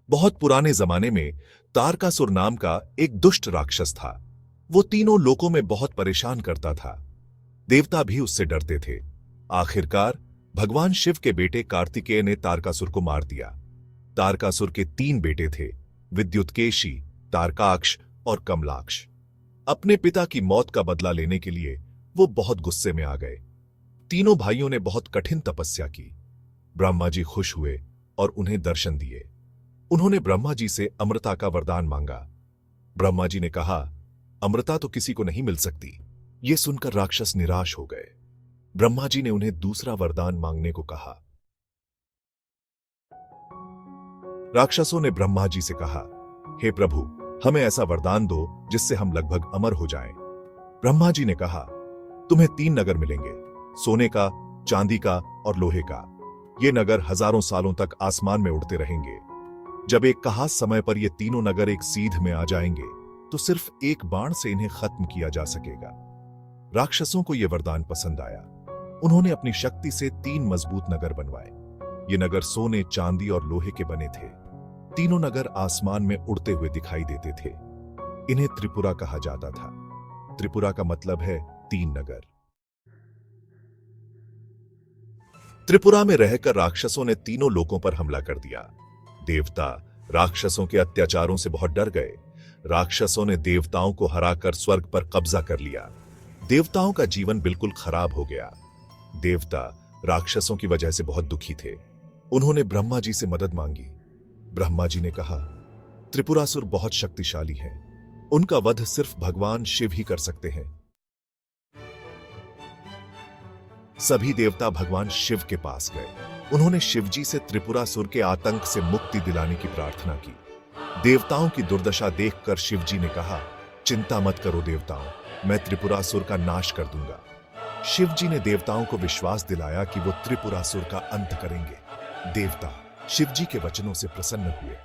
बहुत पुराने जमाने में तारकासुर नाम का एक दुष्ट राक्षस था। वो तीनों लोकों में बहुत परेशान करता था। देवता भी उससे डरते थे। आखिरकार भगवान शिव के बेटे कार्तिकेय ने तारकासुर को मार दिया। तारकासुर के 3 बेटे थे, विद्युतकेशी, तारकाक्ष और कमलाक्ष। अपने पिता की मौत का बदला लेने के लिए वो बहुत गुस्से में आ गए। तीनों भाइयों ने बहुत कठिन तपस्या की। ब्रह्मा जी खुश हुए और उन्हें दर्शन दिए। उन्होंने ब्रह्मा जी से अमृता का वरदान मांगा। ब्रह्मा जी ने कहा, अमृता तो किसी को नहीं मिल सकती। ये सुनकर राक्षस निराश हो गए। ब्रह्मा जी ने उन्हें दूसरा वरदान मांगने को कहा। राक्षसों ने ब्रह्मा जी से कहा, हे प्रभु, हमें ऐसा वरदान दो जिससे हम लगभग अमर हो जाएं। ब्रह्मा जी ने कहा, तुम्हें 3 नगर मिलेंगे, सोने का, चांदी का और लोहे का। ये नगर हजारों सालों तक आसमान में उड़ते रहेंगे। जब एक खास समय पर ये तीनों नगर एक सीध में आ जाएंगे तो सिर्फ एक बाण से इन्हें खत्म किया जा सकेगा। राक्षसों को यह वरदान पसंद आया। उन्होंने अपनी शक्ति से 3 मजबूत नगर बनवाए। ये नगर सोने, चांदी और लोहे के बने थे। तीनों नगर आसमान में उड़ते हुए दिखाई देते थे। इन्हें त्रिपुरा कहा जाता था। त्रिपुरा का मतलब है 3 नगर। त्रिपुरा में रहकर राक्षसों ने तीनों लोकों पर हमला कर दिया। देवता राक्षसों के अत्याचारों से बहुत डर गए। राक्षसों ने देवताओं को हराकर स्वर्ग पर कब्जा कर लिया। देवताओं का जीवन बिल्कुल खराब हो गया। देवता राक्षसों की वजह से बहुत दुखी थे। उन्होंने ब्रह्मा जी से मदद मांगी। ब्रह्मा जी ने कहा, त्रिपुरासुर बहुत शक्तिशाली हैं। उनका वध सिर्फ भगवान शिव ही कर सकते हैं। सभी देवता भगवान शिव के पास गए। उन्होंने शिवजी से त्रिपुरासुर के आतंक से मुक्ति दिलाने की प्रार्थना की। देवताओं की दुर्दशा देखकर शिवजी ने कहा, चिंता मत करो देवताओं, मैं त्रिपुरासुर का नाश कर दूंगा। शिवजी ने देवताओं को विश्वास दिलाया कि वो त्रिपुरासुर का अंत करेंगे। देवता शिवजी के वचनों से प्रसन्न हुए।